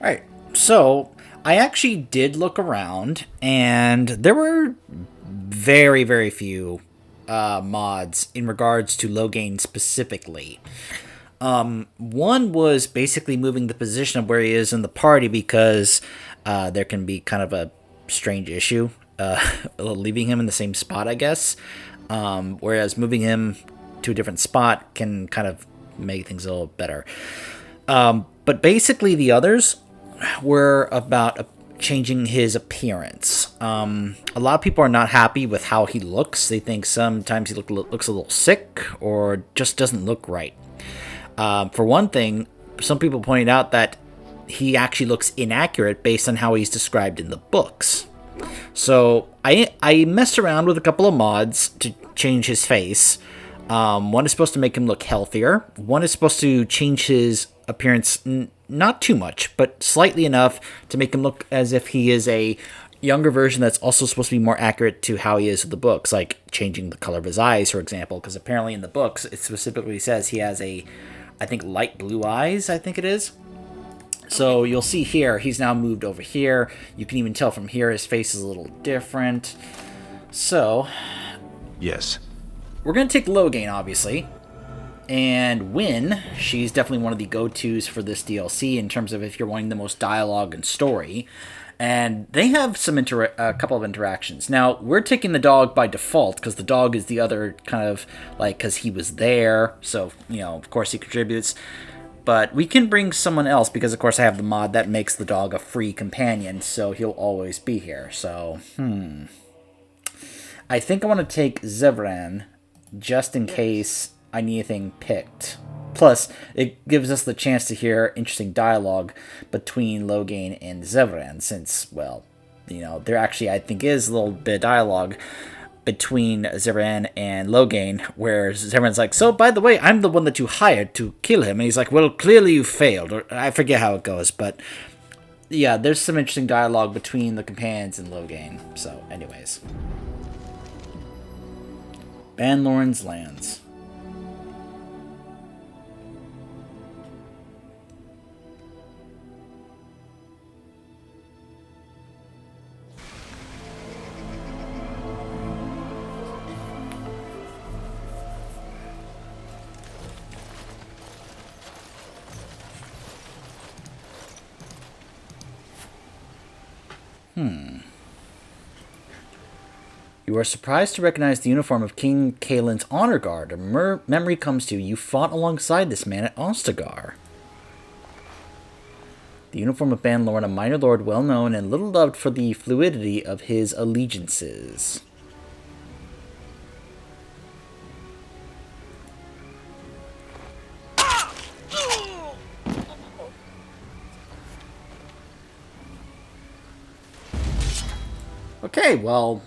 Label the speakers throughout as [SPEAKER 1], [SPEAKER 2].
[SPEAKER 1] Alright, so I actually did look around, and there were very, very few mods in regards to Loghain specifically. One was basically moving the position of where he is in the party because there can be kind of a strange issue leaving him in the same spot, I guess. Whereas moving him to a different spot can kind of make things a little better. But basically, the others were about changing his appearance. A lot of people are not happy with how he looks. They think sometimes he looks a little sick or just doesn't look right. For one thing, some people pointed out that he actually looks inaccurate based on how he's described in the books. So I messed around with a couple of mods to change his face. One is supposed to make him look healthier. One is supposed to change his appearance not too much, but slightly enough to make him look as if he is a younger version that's also supposed to be more accurate to how he is in the books, like changing the color of his eyes, for example, because apparently in the books it specifically says he has I think, light blue eyes, I think it is. So you'll see here, he's now moved over here. You can even tell from here his face is a little different. So...
[SPEAKER 2] Yes.
[SPEAKER 1] We're going to take Loghain, obviously. And Wynn, she's definitely one of the go-tos for this DLC in terms of if you're wanting the most dialogue and story. And they have a couple of interactions. Now, we're taking the dog by default because the dog is the other kind of, like, because he was there. So, of course he contributes. But we can bring someone else because, of course, I have the mod that makes the dog a free companion. So he'll always be here. So, I think I want to take Zevran just in case I need anything picked. Plus, it gives us the chance to hear interesting dialogue between Loghain and Zevran, since, well, there actually, I think, is a little bit of dialogue between Zevran and Loghain, where Zevran's like, so, by the way, I'm the one that you hired to kill him. And he's like, well, clearly you failed. Or I forget how it goes, but yeah, there's some interesting dialogue between the companions and Loghain. So, anyways. Banloran's Lands. You are surprised to recognize the uniform of King Kaelin's honor guard. A memory comes to you. You fought alongside this man at Ostagar. The uniform of Banloran, a minor lord well known and little loved for the fluidity of his allegiances. Okay, well,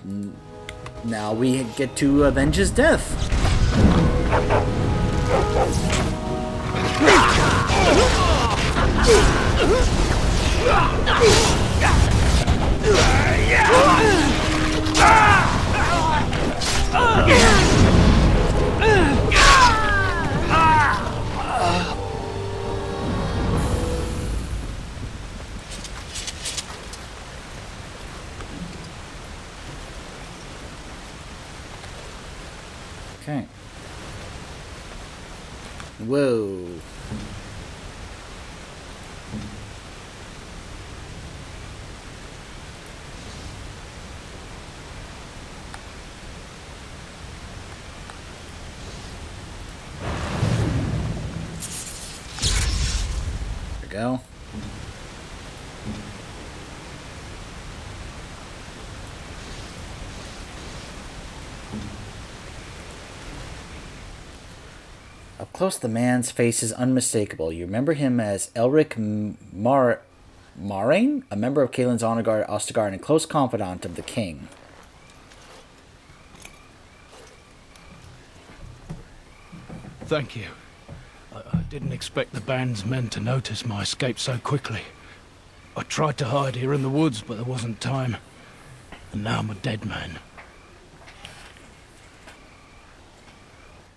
[SPEAKER 1] now we get to avenge his death. Okay. Whoa. There we go. Up close, the man's face is unmistakable. You remember him as Elric Marain, a member of Kaelin's honor guard at Ostagar and a close confidant of the king.
[SPEAKER 3] Thank you. I didn't expect the band's men to notice my escape so quickly. I tried to hide here in the woods, but there wasn't time. And now I'm a dead man.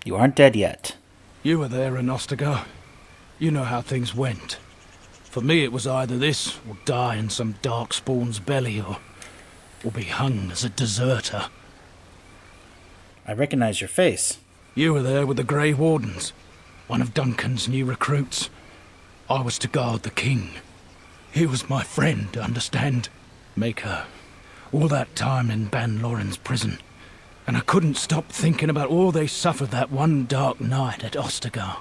[SPEAKER 1] You aren't dead yet.
[SPEAKER 3] You were there in Ostagar. You know how things went. For me, it was either this, or die in some darkspawn's belly, or be hung as a deserter.
[SPEAKER 1] I recognize your face.
[SPEAKER 3] You were there with the Grey Wardens, one of Duncan's new recruits. I was to guard the king. He was my friend, understand? Maker. All that time in Ban Loren's prison. And I couldn't stop thinking about all they suffered that one dark night at Ostagar.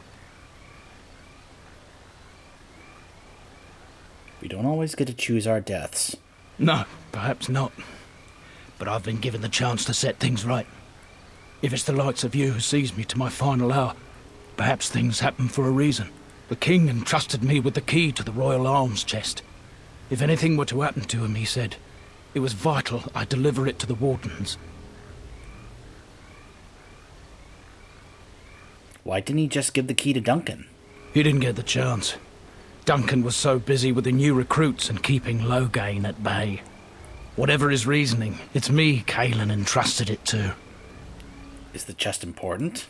[SPEAKER 1] We don't always get to choose our deaths.
[SPEAKER 3] No, perhaps not. But I've been given the chance to set things right. If it's the likes of you who sees me to my final hour, perhaps things happen for a reason. The king entrusted me with the key to the royal arms chest. If anything were to happen to him, he said, it was vital I deliver it to the Wardens.
[SPEAKER 1] Why didn't he just give the key to Duncan?
[SPEAKER 3] He didn't get the chance. Duncan was so busy with the new recruits and keeping Loghain at bay. Whatever his reasoning, it's me Caelan entrusted it to.
[SPEAKER 1] Is the chest important?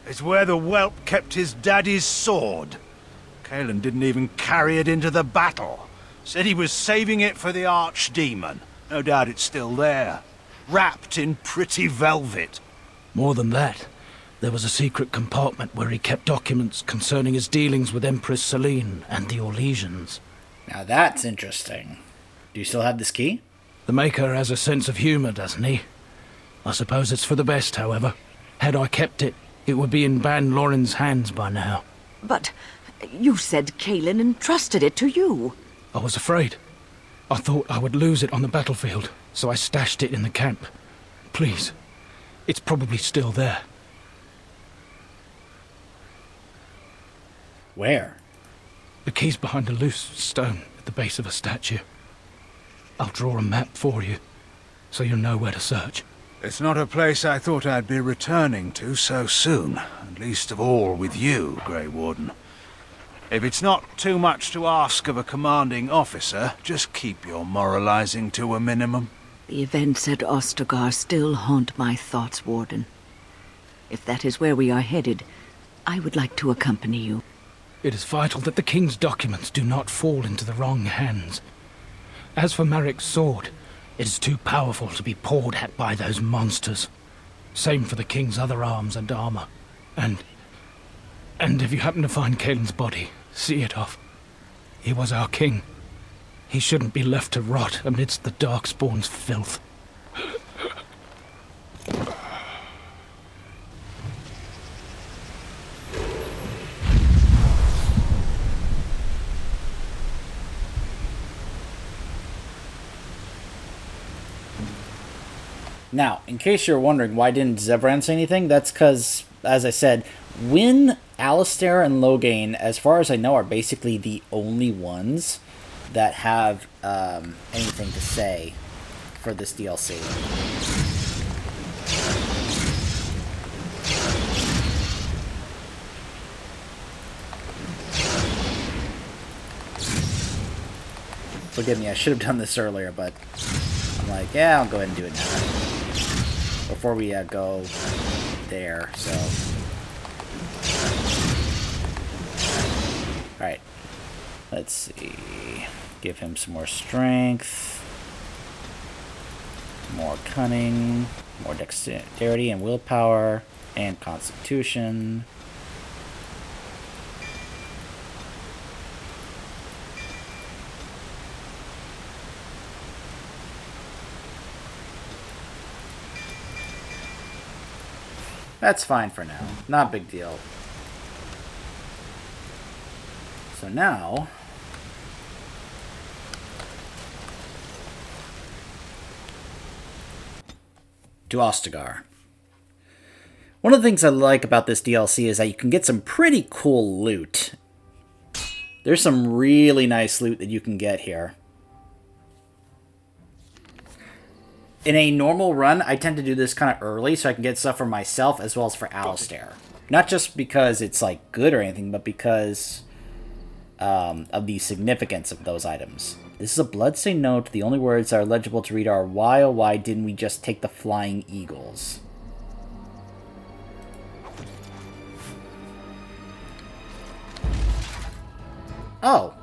[SPEAKER 2] It's where the whelp kept his daddy's sword. Caelan didn't even carry it into the battle. Said he was saving it for the archdemon. No doubt it's still there, wrapped in pretty velvet.
[SPEAKER 3] More than that, there was a secret compartment where he kept documents concerning his dealings with Empress Selene and the Orlesians.
[SPEAKER 1] Now that's interesting. Do you still have this key?
[SPEAKER 3] The Maker has a sense of humor, doesn't he? I suppose it's for the best, however. Had I kept it, it would be in Ban Loren's hands by now.
[SPEAKER 4] But you said Caelan entrusted it to you.
[SPEAKER 3] I was afraid. I thought I would lose it on the battlefield, so I stashed it in the camp. Please, it's probably still there.
[SPEAKER 1] Where?
[SPEAKER 3] The key's behind a loose stone at the base of a statue. I'll draw a map for you, so you'll know where to search.
[SPEAKER 2] It's not a place I thought I'd be returning to so soon, and least of all with you, Grey Warden. If it's not too much to ask of a commanding officer, just keep your moralizing to a minimum.
[SPEAKER 4] The events at Ostagar still haunt my thoughts, Warden. If that is where we are headed, I would like to accompany you.
[SPEAKER 3] It is vital that the king's documents do not fall into the wrong hands. As for Marik's sword, it is too powerful to be pawed at by those monsters. Same for the king's other arms and armor. And if you happen to find Caelan's body, see it off. He was our king. He shouldn't be left to rot amidst the Darkspawn's filth.
[SPEAKER 1] Now, in case you're wondering why didn't Zevran say anything, that's because, as I said, Wynne, Alistair, and Loghain, as far as I know, are basically the only ones that have anything to say for this DLC. Forgive me, I should have done this earlier, but I'm like, yeah, I'll go ahead and do it now. Before we go there, so. Alright. Let's see. Give him some more strength. More cunning. More dexterity and willpower. And constitution. That's fine for now. Not a big deal. So now, to Ostagar. One of the things I like about this DLC is that you can get some pretty cool loot. There's some really nice loot that you can get here. In a normal run, I tend to do this kind of early so I can get stuff for myself as well as for Alistair. Not just because it's like good or anything, but because of the significance of those items. This is a bloodstained note. The only words that are legible to read are, why oh why didn't we just take the flying eagles? Oh.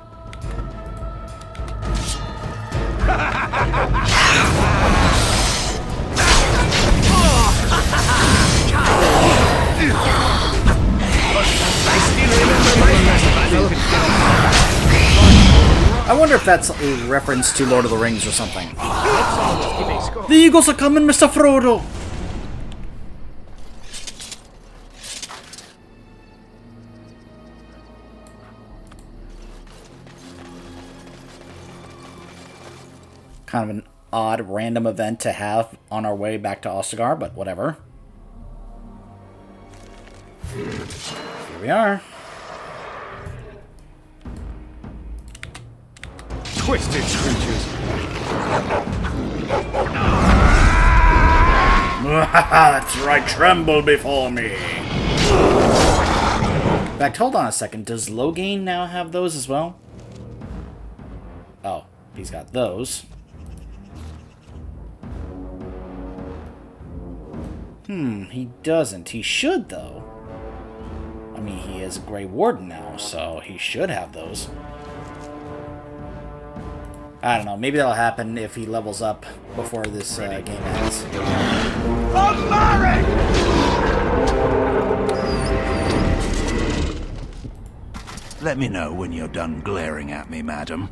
[SPEAKER 1] I wonder if that's a reference to Lord of the Rings or something. The Eagles are coming, Mr. Frodo! Kind of an odd, random event to have on our way back to Ostagar, but whatever. Here we are.
[SPEAKER 5] Twisted creatures.
[SPEAKER 1] That's right, tremble before me. In fact, hold on a second. Does Loghain now have those as well? Oh, he's got those. He doesn't. He should, though. I mean, he is a Grey Warden now, so he should have those. I don't know. Maybe that'll happen if he levels up before this game ends.
[SPEAKER 2] Let me know when you're done glaring at me, madam.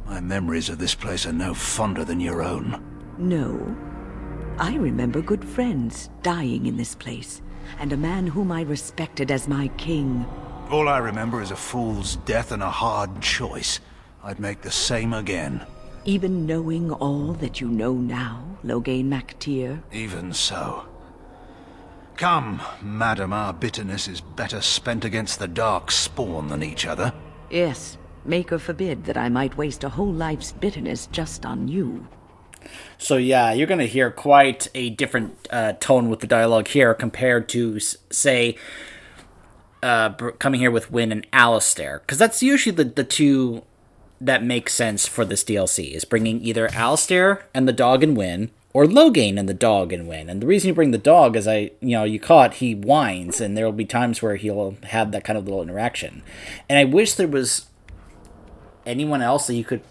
[SPEAKER 2] My memories of this place are no fonder than your own.
[SPEAKER 4] No. I remember good friends dying in this place, and a man whom I respected as my king.
[SPEAKER 2] All I remember is a fool's death and a hard choice. I'd make the same again.
[SPEAKER 4] Even knowing all that you know now, Loghain MacTyr?
[SPEAKER 2] Even so. Come, madam, our bitterness is better spent against the dark spawn than each other.
[SPEAKER 4] Yes, Maker forbid that I might waste a whole life's bitterness just on you.
[SPEAKER 1] So yeah, you're going to hear quite a different tone with the dialogue here compared to, say, coming here with Wynne and Alistair. Because that's usually the two that make sense for this DLC, is bringing either Alistair and the dog and Wynne, or Loghain and the dog and Wynne. And the reason you bring the dog is, you caught, he whines, and there will be times where he'll have that kind of little interaction. And I wish there was anyone else that you could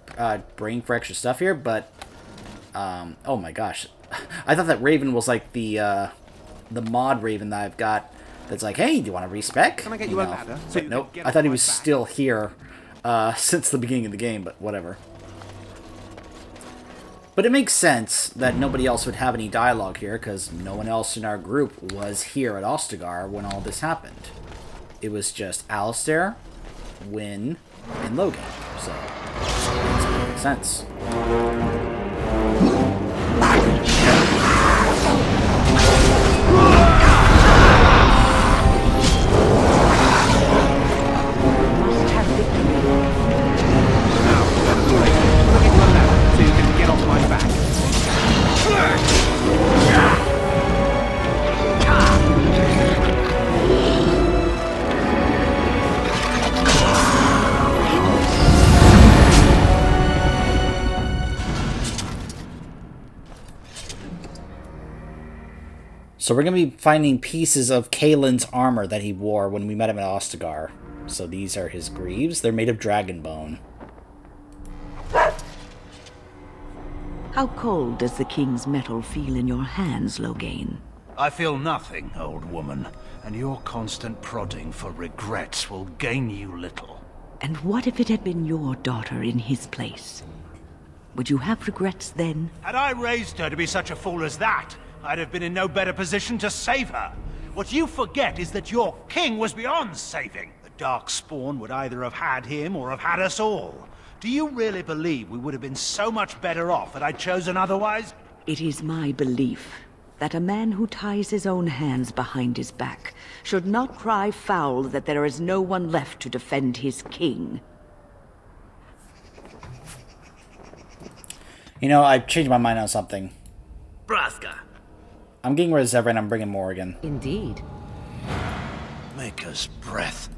[SPEAKER 1] bring for extra stuff here, but oh my gosh, I thought that Raven was like the mod Raven that I've got. That's like, hey, do you want to respec?
[SPEAKER 5] Can I get you a ladder? So you
[SPEAKER 1] nope.
[SPEAKER 5] can get
[SPEAKER 1] I thought
[SPEAKER 5] off
[SPEAKER 1] he
[SPEAKER 5] my
[SPEAKER 1] was
[SPEAKER 5] back?
[SPEAKER 1] still here since the beginning of the game, but whatever. But it makes sense that nobody else would have any dialogue here, because no one else in our group was here at Ostagar when all this happened. It was just Alistair, Wynne, and Loghain. So, it makes perfect sense.
[SPEAKER 4] Must have victory.
[SPEAKER 5] Now, let me get you a ladder so you can get off my back.
[SPEAKER 1] So we're going to be finding pieces of Kaelin's armor that he wore when we met him at Ostagar. So these are his greaves. They're made of dragon bone.
[SPEAKER 4] How cold does the king's metal feel in your hands, Loghain?
[SPEAKER 2] I feel nothing, old woman, and your constant prodding for regrets will gain you little.
[SPEAKER 4] And what if it had been your daughter in his place? Would you have regrets then?
[SPEAKER 2] Had I raised her to be such a fool as that, I'd have been in no better position to save her. What you forget is that your king was beyond saving. The Darkspawn would either have had him or have had us all. Do you really believe we would have been so much better off had I chosen otherwise?
[SPEAKER 4] It is my belief that a man who ties his own hands behind his back should not cry foul that there is no one left to defend his king.
[SPEAKER 1] You know, I've changed my mind on something.
[SPEAKER 5] Braska.
[SPEAKER 1] I'm getting rid of Zevran and I'm bringing Morgan.
[SPEAKER 4] Indeed.
[SPEAKER 2] Maker's breath.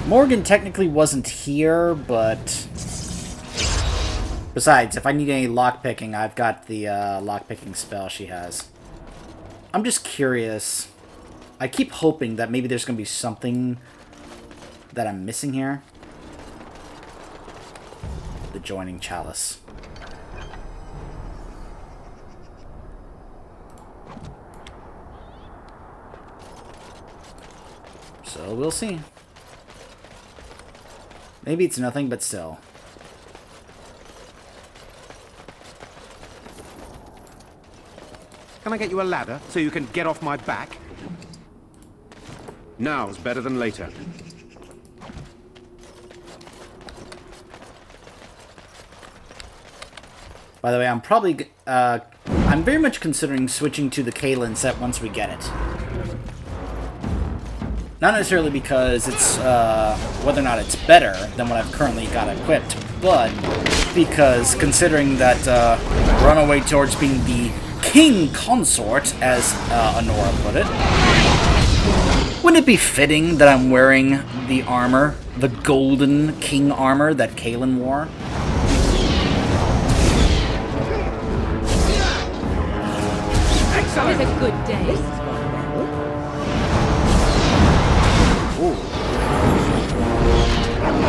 [SPEAKER 1] Morgan technically wasn't here, but... Besides, if I need any lockpicking, I've got the lockpicking spell she has. I'm just curious. I keep hoping that maybe there's going to be something that I'm missing here. adjoining chalice. So we'll see. Maybe it's nothing, but still.
[SPEAKER 5] Can I get you a ladder so you can get off my back? Now's better than later.
[SPEAKER 1] By the way, I'm probably... I'm very much considering switching to the Kaelin set once we get it. Not necessarily because it's, whether or not it's better than what I've currently got equipped, but because considering that, we're on our way towards being the king consort, as, Honora put it, wouldn't it be fitting that I'm wearing the armor, the golden king armor that Kaelin wore?
[SPEAKER 4] It was a good day.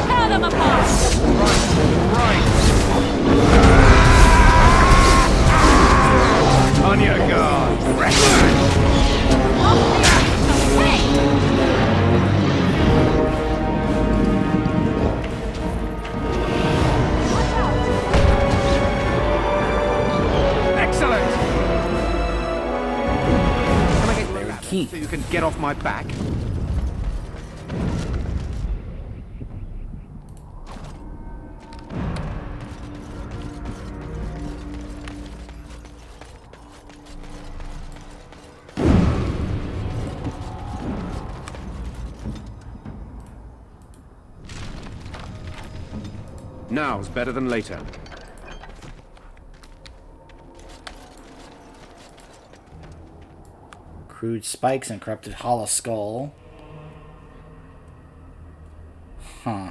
[SPEAKER 4] Tear them apart!
[SPEAKER 5] Right. On your guard. Excellent. Can I get you a ladder so you can get off my back? Now's better than later.
[SPEAKER 1] Crude spikes and corrupted hollow skull. Huh.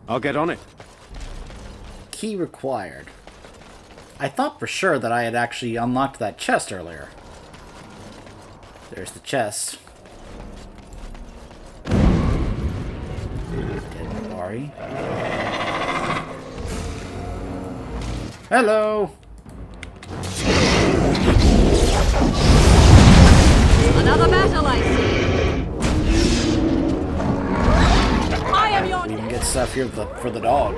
[SPEAKER 5] I'll get on it.
[SPEAKER 1] Key required. I thought for sure that I had actually unlocked that chest earlier. There's the chest. Dead Bari. Hello!
[SPEAKER 4] Another battle, I see. I am your
[SPEAKER 1] We can get stuff here for the dog.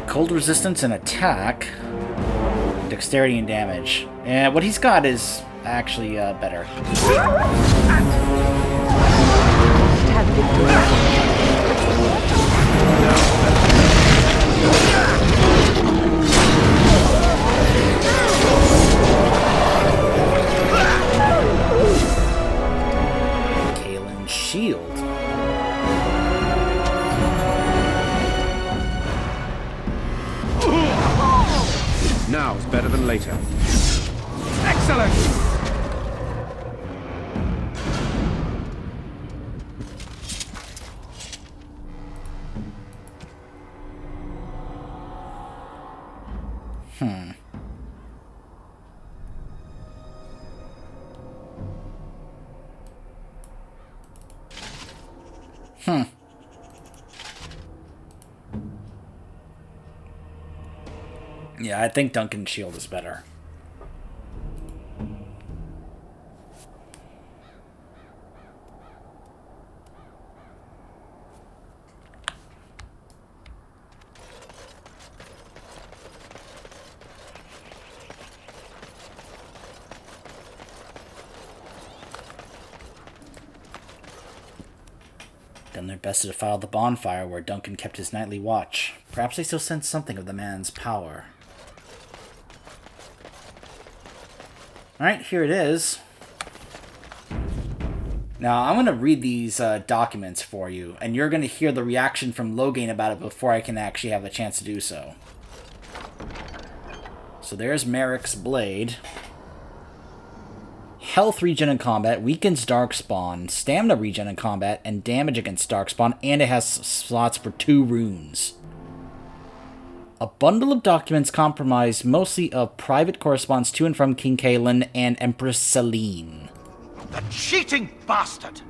[SPEAKER 1] Cold resistance and attack. Dexterity and damage. And what he's got is actually better.
[SPEAKER 4] Stab victory.
[SPEAKER 1] Kaelin's shield.
[SPEAKER 5] Now's better than later. Excellent!
[SPEAKER 1] Yeah, I think Duncan's shield is better. Done their best to defile the bonfire where Duncan kept his nightly watch. Perhaps they still sense something of the man's power. Alright, here it is. Now, I'm going to read these documents for you, and you're going to hear the reaction from Loghain about it before I can actually have a chance to do so. So there's Merrick's blade. Health regen in combat, weakens Darkspawn, stamina regen in combat, and damage against Darkspawn, and it has slots for 2 runes. A bundle of documents comprised mostly of private correspondence to and from King Kaelin and Empress Selene.
[SPEAKER 2] The cheating bastard!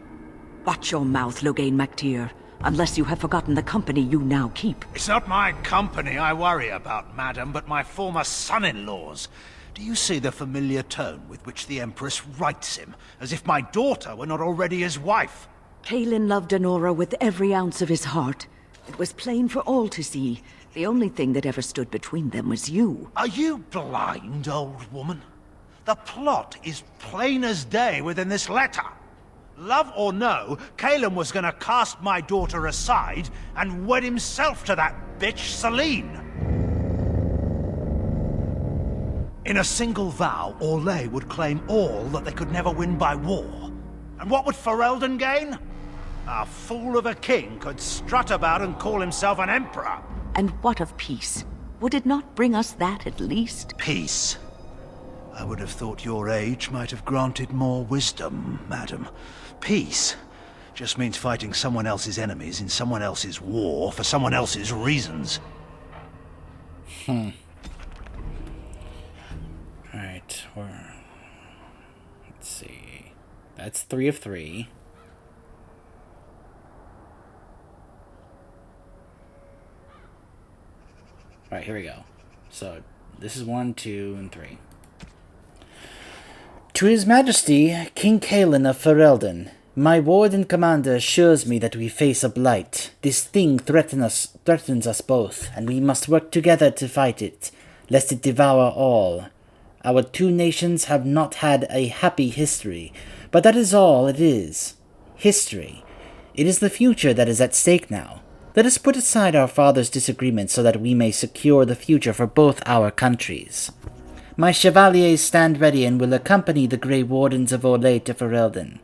[SPEAKER 4] Watch your mouth, Loghain MacTier, unless you have forgotten the company you now keep.
[SPEAKER 2] It's not my company I worry about, madam, but my former son-in-law's. Do you see the familiar tone with which the Empress writes him, as if my daughter were not already his wife?
[SPEAKER 4] Kaelin loved Honora with every ounce of his heart. It was plain for all to see. The only thing that ever stood between them was you.
[SPEAKER 2] Are you blind, old woman? The plot is plain as day within this letter. Love or no, Kaelin was gonna cast my daughter aside and wed himself to that bitch Selene. In a single vow, Orlais would claim all that they could never win by war. And what would Ferelden gain? A fool of a king could strut about and call himself an emperor.
[SPEAKER 4] And what of peace? Would it not bring us that at least?
[SPEAKER 2] Peace. I would have thought your age might have granted more wisdom, madam. Peace just means fighting someone else's enemies in someone else's war for someone else's reasons.
[SPEAKER 1] Alright, let's see. That's 3 of 3. Alright, here we go. So, this is 1, 2, and 3. To His Majesty, King Kaelin of Ferelden, my ward and commander assures me that we face a blight. This thing threatens us both, and we must work together to fight it, lest it devour all. Our 2 nations have not had a happy history, but that is all it is. History. It is the future that is at stake now. Let us put aside our father's disagreements so that we may secure the future for both our countries. My chevaliers stand ready and will accompany the Grey Wardens of Orlais to Ferelden.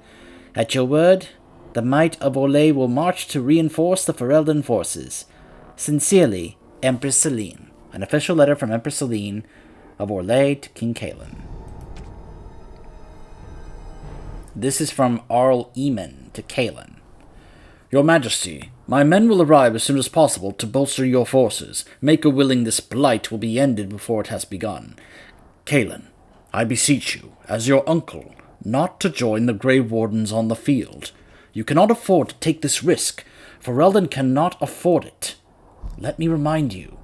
[SPEAKER 1] At your word, the might of Orlais will march to reinforce the Ferelden forces. Sincerely, Empress Selene. An official letter from Empress Selene of Orlais to King Kaelin. This is from Arl Eamon to Kaelin. Your Majesty, my men will arrive as soon as possible to bolster your forces. Make a willing this blight will be ended before it has begun. Kaelin, I beseech you, as your uncle, not to join the Grey Wardens on the field. You cannot afford to take this risk. Ferelden cannot afford it. Let me remind you,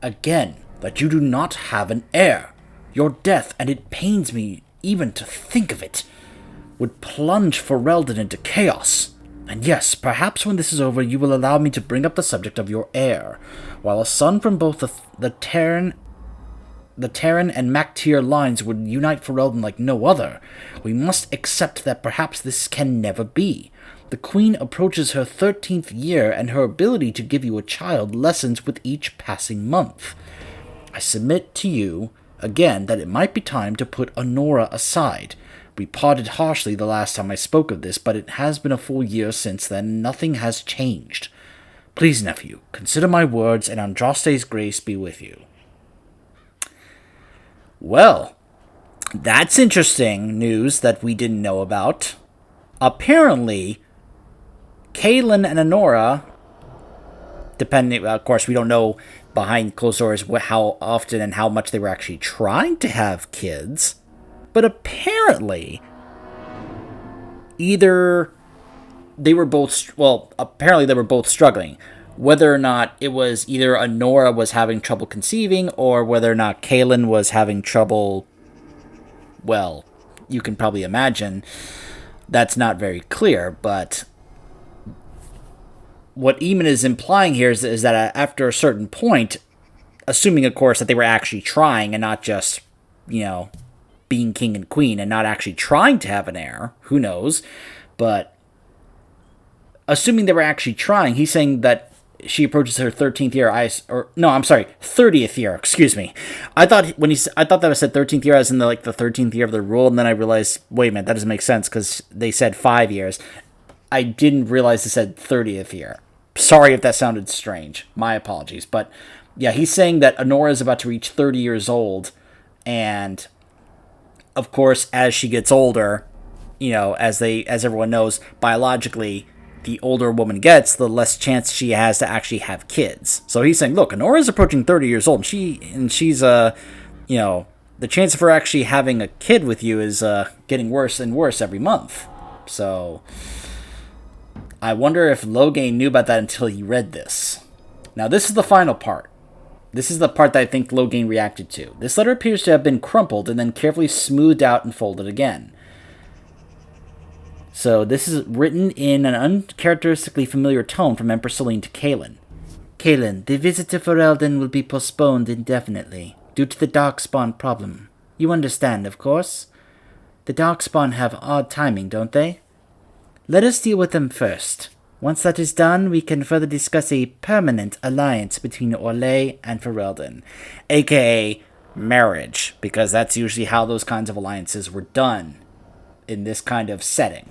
[SPEAKER 1] again, that you do not have an heir. Your death, and it pains me even to think of it, would plunge Ferelden into chaos. And yes, perhaps when this is over, you will allow me to bring up the subject of your heir. While a son from both the Terran and MacTier lines would unite Ferelden like no other, we must accept that perhaps this can never be. The Queen approaches her 13th year, and her ability to give you a child lessens with each passing month. I submit to you, again, that it might be time to put Honora aside. We parted harshly the last time I spoke of this, but it has been a full year since then, and nothing has changed. Please, nephew, consider my words, and Andraste's grace be with you. Well, that's interesting news that we didn't know about. Apparently, Kaelin and Honora, depending, of course, we don't know behind closed doors how often and how much they were actually trying to have kids, but apparently, either they were both, apparently they were both struggling. Whether or not it was either Honora was having trouble conceiving, or whether or not Kaelin was having trouble, well, you can probably imagine. That's not very clear, but what Eamon is implying here is that after a certain point, assuming, of course, that they were actually trying and not just, being king and queen and not actually trying to have an heir, who knows, but assuming they were actually trying, he's saying that she approaches her 13th year. I'm sorry, 30th year. Excuse me. I thought that I said 13th year as in the 13th year of the rule, and then I realized, wait a minute, that doesn't make sense because they said 5 years. I didn't realize it said 30th year. Sorry if that sounded strange. My apologies. But yeah, he's saying that Honora is about to reach 30 years old, and of course, as she gets older, as everyone knows, biologically, the older a woman gets, the less chance she has to actually have kids. So he's saying, look, Honora's approaching 30 years old, and she's the chance of her actually having a kid with you is getting worse and worse every month. So I wonder if Loghain knew about that until he read this. Now, this is the final part. This is the part that I think Loghain reacted to. This letter appears to have been crumpled and then carefully smoothed out and folded again. So this is written in an uncharacteristically familiar tone from Empress Celine to Kaelin. Kaelin, the visit to Ferelden will be postponed indefinitely, due to the Darkspawn problem. You understand, of course? The Darkspawn have odd timing, don't they? Let us deal with them first. Once that is done, we can further discuss a permanent alliance between Orlais and Ferelden, aka marriage, because that's usually how those kinds of alliances were done in this kind of setting.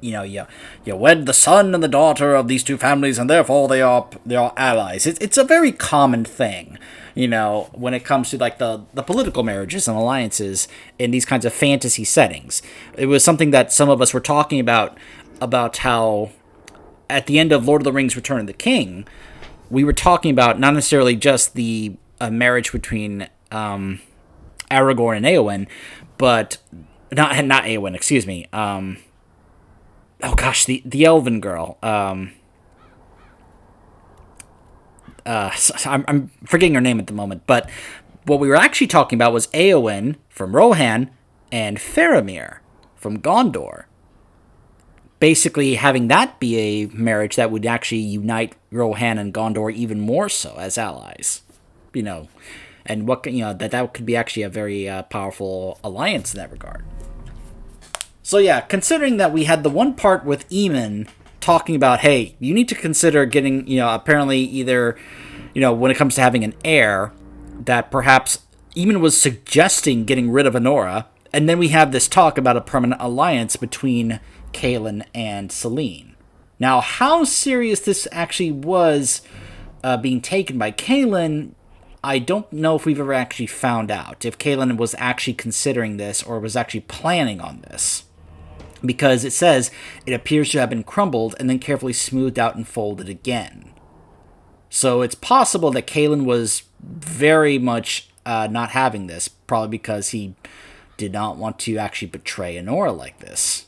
[SPEAKER 1] You wed the son and the daughter of these two families, and therefore they are allies. It's a very common thing, when it comes to the political marriages and alliances in these kinds of fantasy settings. It was something that some of us were talking about how at the end of Lord of the Rings: Return of the King, we were talking about not necessarily just the marriage between Aragorn and Éowyn, but not Éowyn, excuse me. The elven girl. I'm forgetting her name at the moment, but what we were actually talking about was Éowyn from Rohan and Faramir from Gondor. Basically, having that be a marriage that would actually unite Rohan and Gondor even more so as allies, and that could be actually a very powerful alliance in that regard. So yeah, considering that we had the one part with Eamon talking about, hey, you need to consider getting, apparently either, when it comes to having an heir, that perhaps Eamon was suggesting getting rid of Honora, and then we have this talk about a permanent alliance between Kaelin and Celine. Now, how serious this actually was being taken by Kaelin, I don't know if we've ever actually found out, if Kaelin was actually considering this or was actually planning on this. Because it says it appears to have been crumbled and then carefully smoothed out and folded again. So it's possible that Kaelin was very much not having this, probably because he did not want to actually betray Honora like this.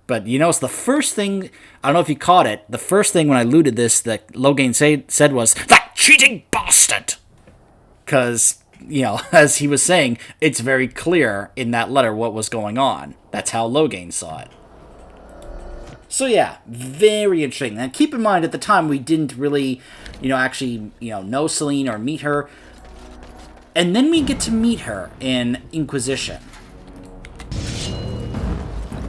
[SPEAKER 1] But it's the first thing, I don't know if you caught it, the first thing when I looted this that Loghain said was, "That cheating bastard!" Because, as he was saying, it's very clear in that letter what was going on. That's how Loghain saw it. So yeah, very interesting. And keep in mind, at the time, we didn't really, actually, know Celine or meet her. And then we get to meet her in Inquisition.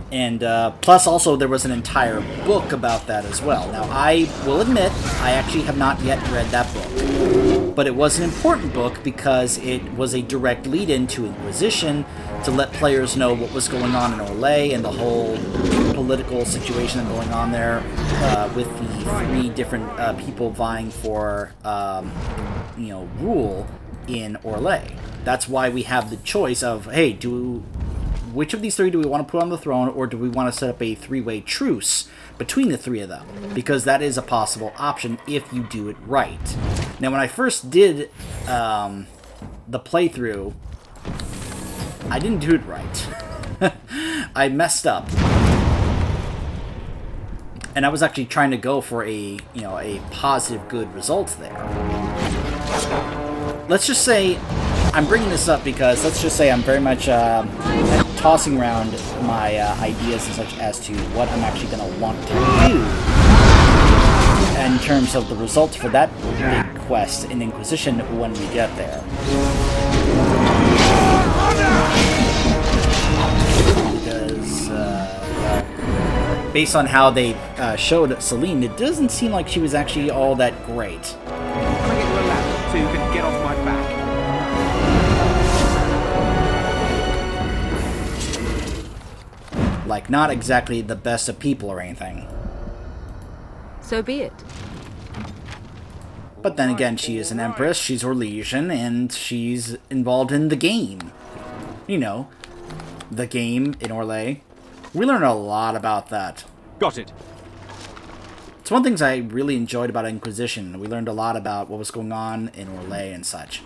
[SPEAKER 1] And plus also there was an entire book about that as well. Now I will admit, I actually have not yet read that book. But it was an important book because it was a direct lead-in to Inquisition to let players know what was going on in Orlais and the whole political situation going on there with the three different people vying for, rule in Orlais. That's why we have the choice of, hey, which of these three do we want to put on the throne, or do we want to set up a three-way truce between the three of them? Because that is a possible option if you do it right. Now, when I first did the playthrough, I didn't do it right. I messed up. And I was actually trying to go for a positive, good result there. Let's just say, I'm bringing this up because let's just say I'm very much tossing around my ideas and such as to what I'm actually going to want to do in terms of the results for that big quest in Inquisition when we get there. Because, based on how they showed Celine, it doesn't seem like she was actually all that great.
[SPEAKER 5] Can I get you a ladder so you can get off my back?
[SPEAKER 1] Like, not exactly the best of people or anything.
[SPEAKER 6] So be it.
[SPEAKER 1] But then again, she is an empress, she's Orlesian, and she's involved in the game. You know, the game in Orlais. We learned a lot about that.
[SPEAKER 5] Got it.
[SPEAKER 1] It's one of the things I really enjoyed about Inquisition. We learned a lot about what was going on in Orlais and such.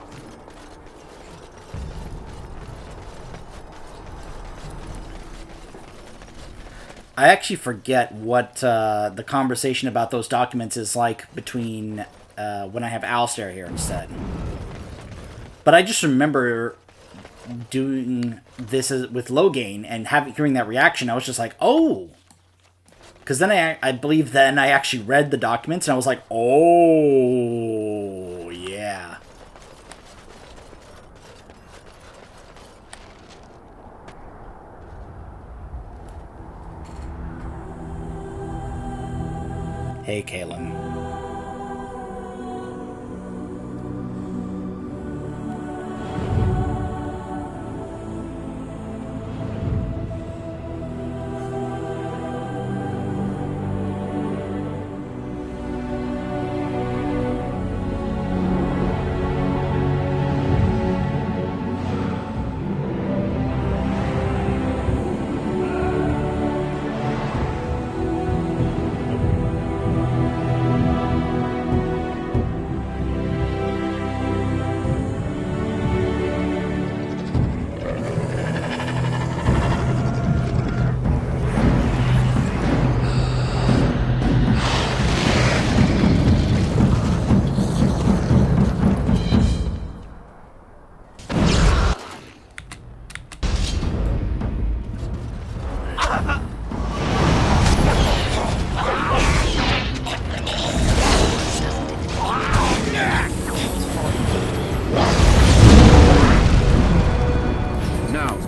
[SPEAKER 1] I actually forget what the conversation about those documents is like between when I have Alistair here instead. But I just remember doing this with Loghain and hearing that reaction. I was just like, oh. Because then I believe then I actually read the documents and I was like, oh, yeah. Hey, Kaelin.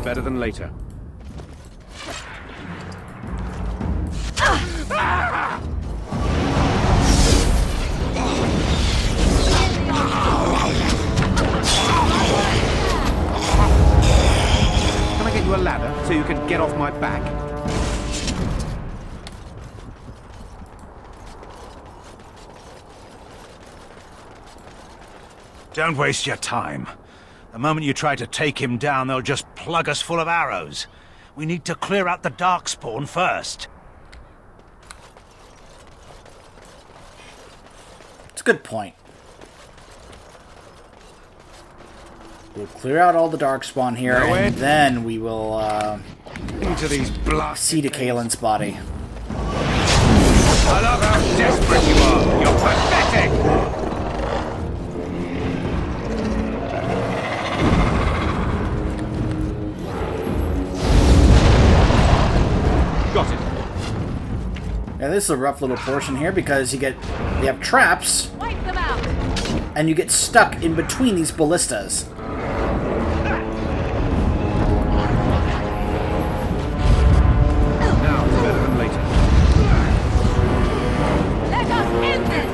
[SPEAKER 5] Better than later. Can I get you a ladder so you can get off my back?
[SPEAKER 2] Don't waste your time. The moment you try to take him down, they'll just plug us full of arrows. We need to clear out the Darkspawn first.
[SPEAKER 1] It's a good point. We'll clear out all the Darkspawn here, and then we will
[SPEAKER 5] Into these
[SPEAKER 1] see to Kaelin's body.
[SPEAKER 5] I love how desperate you are. You're pathetic. Got it.
[SPEAKER 1] Yeah, this is a rough little portion here because they have traps,
[SPEAKER 6] Wipe them out.
[SPEAKER 1] and you get stuck in between these ballistas.
[SPEAKER 5] Now it's better than later.
[SPEAKER 6] Let us end this.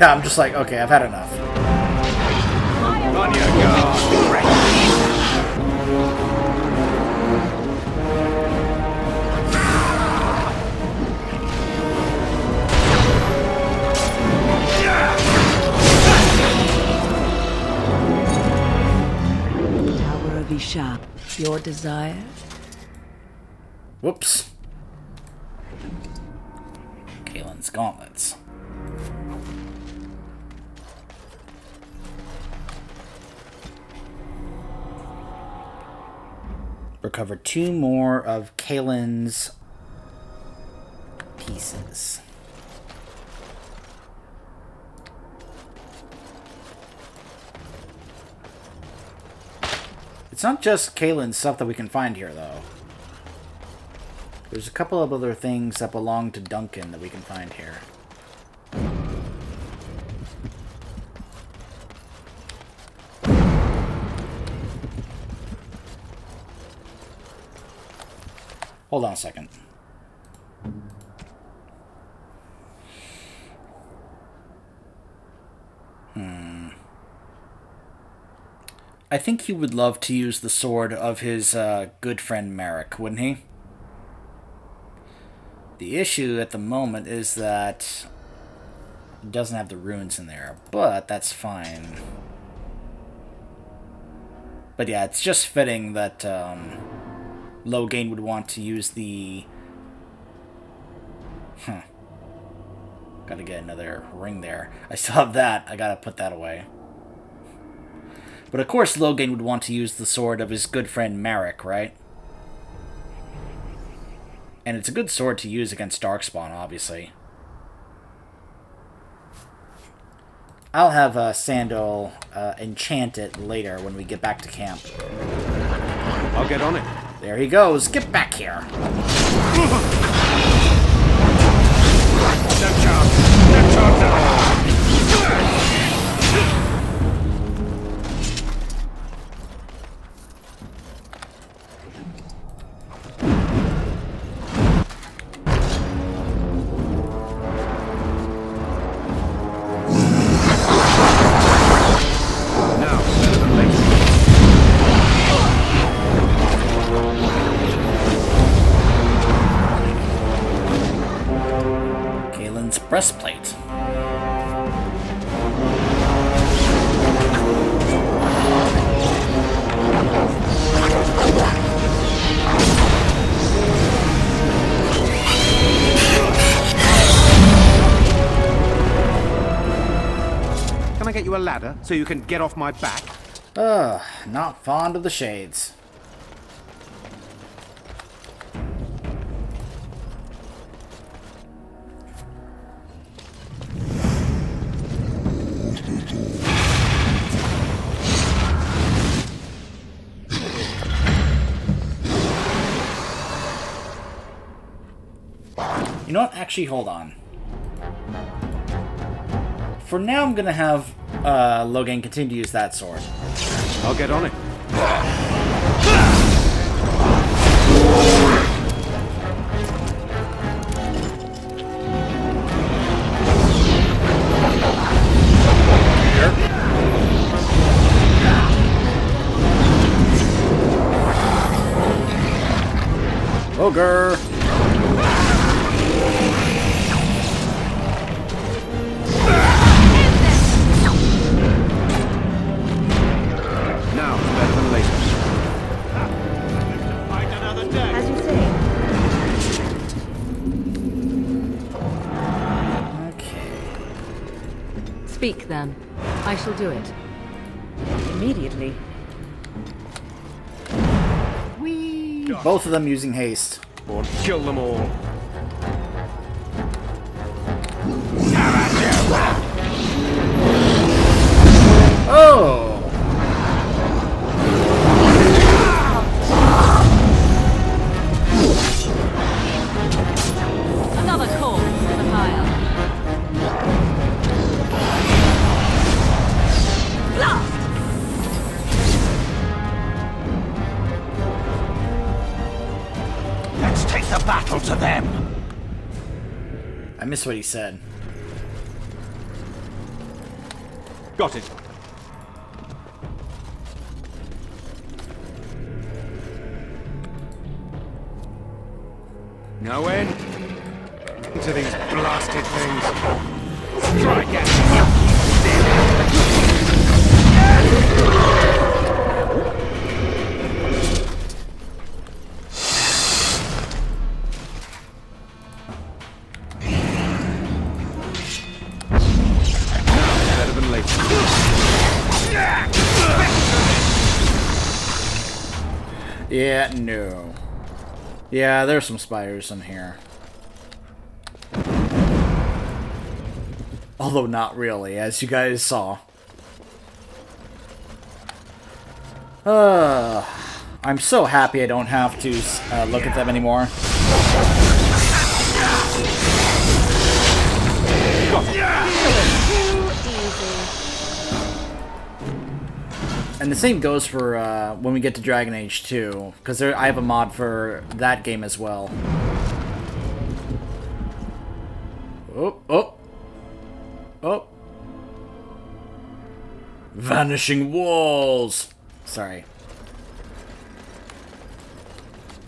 [SPEAKER 1] Yeah, I'm just like, okay, I've had enough.
[SPEAKER 5] On your guard.
[SPEAKER 4] Tower of Isha, your desire?
[SPEAKER 1] Whoops. Kaelin's gauntlets. Recover 2 more of Kaelin's pieces. It's not just Kaelin's stuff that we can find here, though. There's a couple of other things that belong to Duncan that we can find here. Hold on a second. I think he would love to use the sword of his good friend Merrick, wouldn't he? The issue at the moment is that it doesn't have the runes in there, but that's fine. But yeah, it's just fitting that Loghain would want to use the... Gotta get another ring there. I still have that. I gotta put that away. But of course Loghain would want to use the sword of his good friend Merrick, right? And it's a good sword to use against Darkspawn, obviously. I'll have Sandal enchant it later when we get back to camp.
[SPEAKER 5] I'll get on it.
[SPEAKER 1] There he goes. Get back here.
[SPEAKER 2] No chance. No chance at all.
[SPEAKER 5] Now, better than later.
[SPEAKER 1] Kaelin's breastplate.
[SPEAKER 5] Can I get you a ladder so you can get off my back?
[SPEAKER 1] Not fond of the shades. You know what? Actually, hold on. For now, I'm gonna have Loghain continue to use that sword.
[SPEAKER 5] I'll get on it.
[SPEAKER 1] Ogre!
[SPEAKER 5] Now, better than later.
[SPEAKER 2] Fight another day.
[SPEAKER 4] As you say.
[SPEAKER 1] Okay.
[SPEAKER 6] Speak, then. I shall do it.
[SPEAKER 4] Immediately.
[SPEAKER 1] Both of them using haste.
[SPEAKER 5] Or kill them all.
[SPEAKER 1] Oh!
[SPEAKER 6] Another corpse in the pile. Blast!
[SPEAKER 2] Let's take the battle to them.
[SPEAKER 1] I missed what he said.
[SPEAKER 5] Got it. No end to these blasted things. Strike at better than later.
[SPEAKER 1] Yeah, no. Yeah, there's some spiders in here. Although not really, as you guys saw. I'm so happy I don't have to look at them anymore. And the same goes for when we get to Dragon Age 2, because I have a mod for that game as well. Oh, oh, oh. Vanishing walls! Sorry.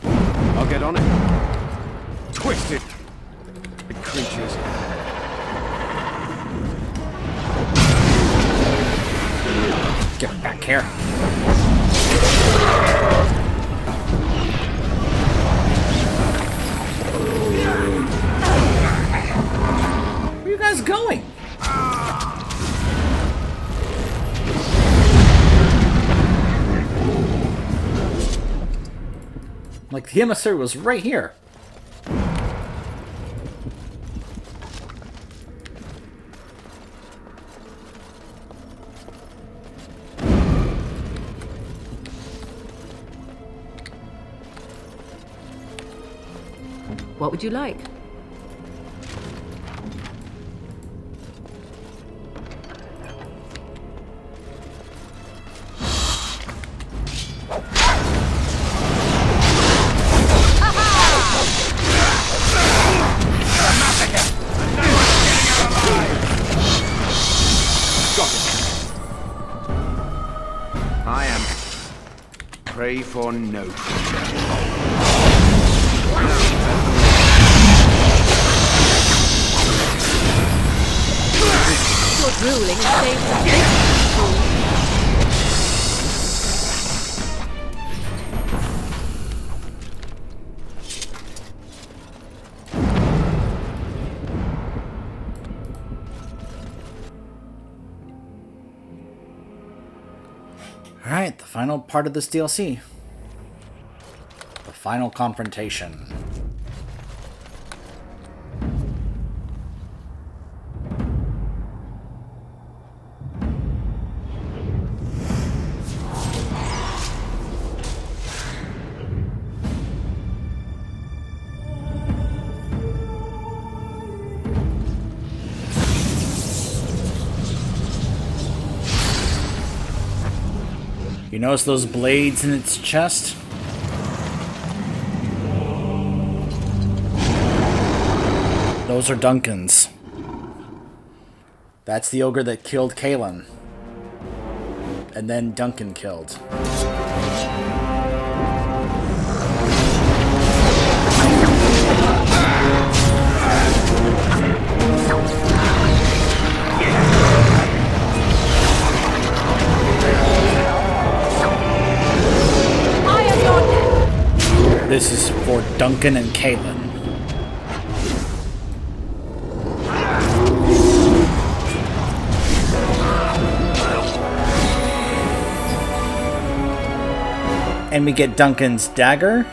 [SPEAKER 5] I'll get on it. Twisted! The creatures.
[SPEAKER 1] Get back here. Where are you guys going? Like, the emissary was right here.
[SPEAKER 6] What would you like?
[SPEAKER 5] I am prey for no creature.
[SPEAKER 6] Your drooling saves the
[SPEAKER 1] Alright, the final part of this DLC. The final confrontation. You notice those blades in its chest? Those are Duncan's. That's the ogre that killed Kaelin. And then Duncan killed. This is for Duncan and Kaelin. And we get Duncan's dagger.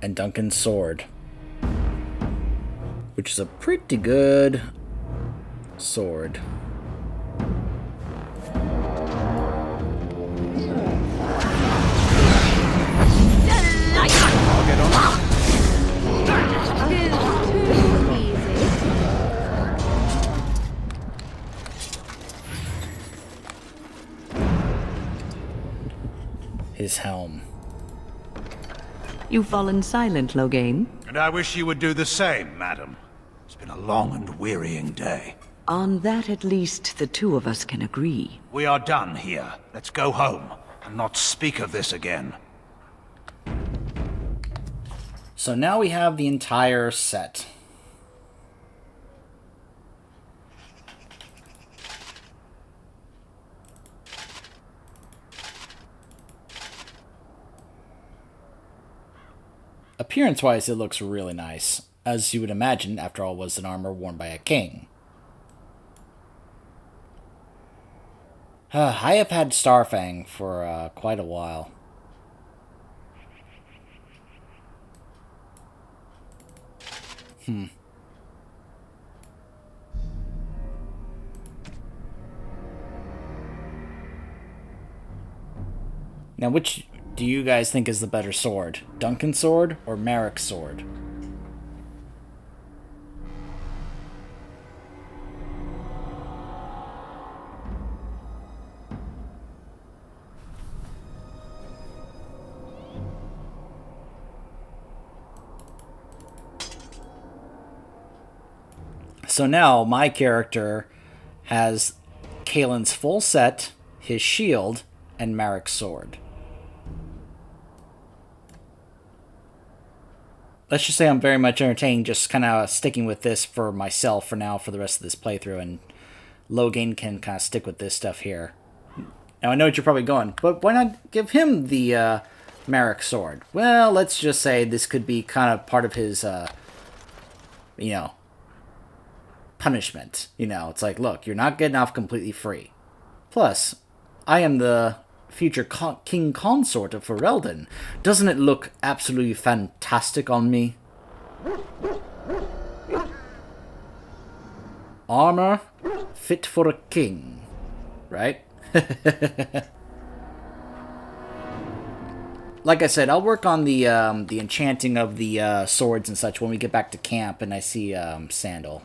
[SPEAKER 1] And Duncan's sword. Which is a pretty good sword. His helm.
[SPEAKER 4] You've fallen silent, Loghain.
[SPEAKER 2] And I wish you would do the same, madam. It's been a long and wearying day.
[SPEAKER 4] On that, at least, the two of us can agree.
[SPEAKER 2] We are done here. Let's go home and not speak of this again.
[SPEAKER 1] So now we have the entire set. Appearance-wise, it looks really nice, as you would imagine, after all, was an armor worn by a king. I have had Starfang for quite a while. Now, which do you guys think is the better sword? Duncan's sword or Merrick's sword? So now my character has Kaelin's full set, his shield, and Marek's sword. Let's just say I'm very much entertained just kind of sticking with this for myself for now for the rest of this playthrough, and Loghain can kind of stick with this stuff here. Now, I know what you're probably going, but why not give him the Marek sword? Well, let's just say this could be kind of part of his, punishment. It's like, look, you're not getting off completely free. Plus, I am the future king consort of Ferelden. Doesn't it look absolutely fantastic on me? Armor fit for a king, right? Like I said, I'll work on the enchanting of the swords and such when we get back to camp and I see Sandal.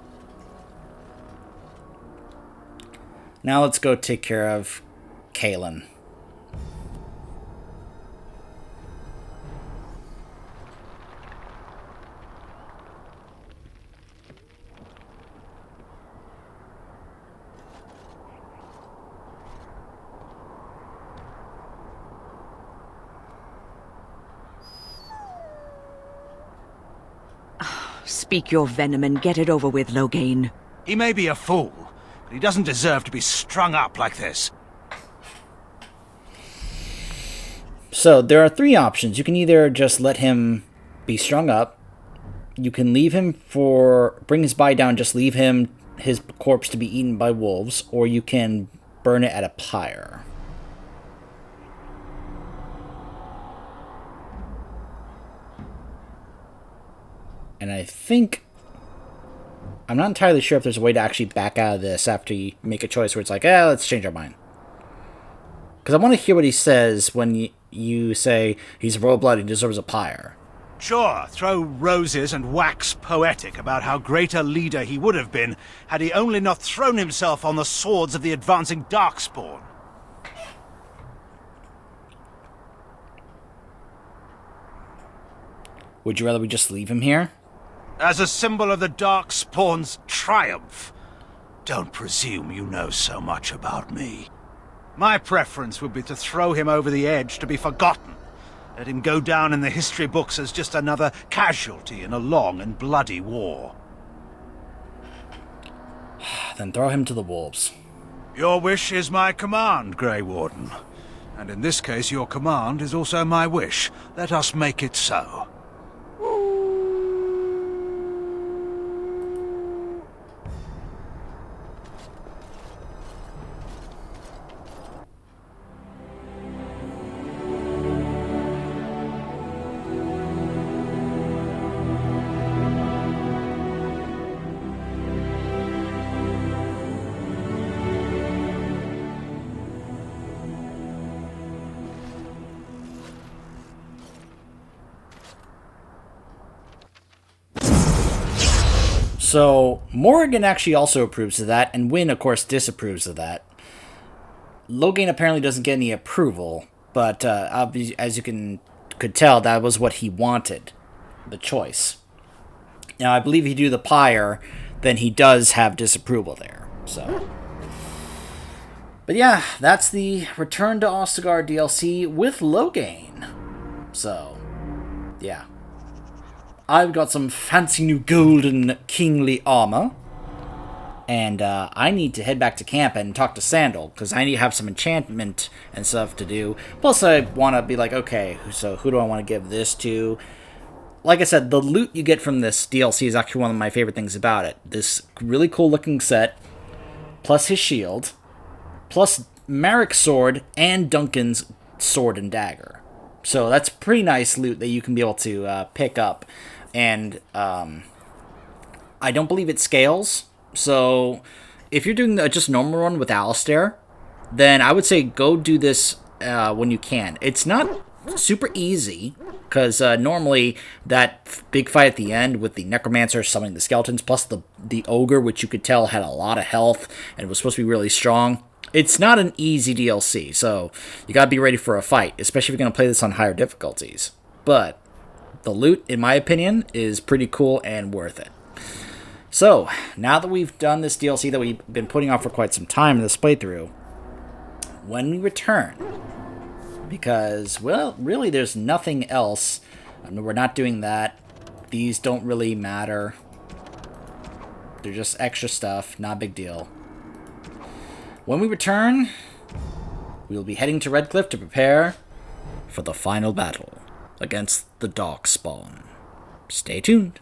[SPEAKER 1] Now let's go take care of Kaelin.
[SPEAKER 4] Speak your venom and get it over with, Loghain.
[SPEAKER 2] He may be a fool, but he doesn't deserve to be strung up like this.
[SPEAKER 1] So, there are three options. You can either just let him be strung up. You can leave him bring his body down, just leave his corpse to be eaten by wolves, or you can burn it at a pyre. And I think... I'm not entirely sure if there's a way to actually back out of this after you make a choice where it's like, let's change our mind. Because I want to hear what he says when you say he's royal blood, he deserves a pyre.
[SPEAKER 2] Sure, throw roses and wax poetic about how great a leader he would have been had he only not thrown himself on the swords of the advancing Darkspawn.
[SPEAKER 1] Would you rather we just leave him here?
[SPEAKER 2] As a symbol of the Darkspawn's triumph. Don't presume you know so much about me. My preference would be to throw him over the edge to be forgotten. Let him go down in the history books as just another casualty in a long and bloody war.
[SPEAKER 1] Then throw him to the wolves.
[SPEAKER 2] Your wish is my command, Grey Warden. And in this case, your command is also my wish. Let us make it so.
[SPEAKER 1] So, Morrigan actually also approves of that, and Wynne, of course, disapproves of that. Loghain apparently doesn't get any approval, but as you could tell, that was what he wanted, the choice. Now, I believe if you do the pyre, then he does have disapproval there, so... But yeah, that's the Return to Ostagar DLC with Loghain. So, yeah. I've got some fancy new golden kingly armor. And I need to head back to camp and talk to Sandal, because I need to have some enchantment and stuff to do. Plus, I want to be like, okay, so who do I want to give this to? Like I said, the loot you get from this DLC is actually one of my favorite things about it. This really cool looking set, plus his shield, plus Marek's sword and Duncan's sword and dagger. So that's pretty nice loot that you can be able to pick up. And I don't believe it scales. So if you're doing just a normal run with Alistair, then I would say go do this when you can. It's not super easy, because normally that big fight at the end with the Necromancer summoning the skeletons, plus the Ogre, which you could tell had a lot of health and was supposed to be really strong, it's not an easy DLC, so you gotta be ready for a fight, especially if you're gonna play this on higher difficulties. But the loot, in my opinion, is pretty cool and worth it. So, now that we've done this DLC that we've been putting off for quite some time in this playthrough, when we return, because, well, really there's nothing else. I mean, we're not doing that. These don't really matter. They're just extra stuff, not a big deal. When we return, we will be heading to Redcliffe to prepare for the final battle against the Darkspawn. Stay tuned.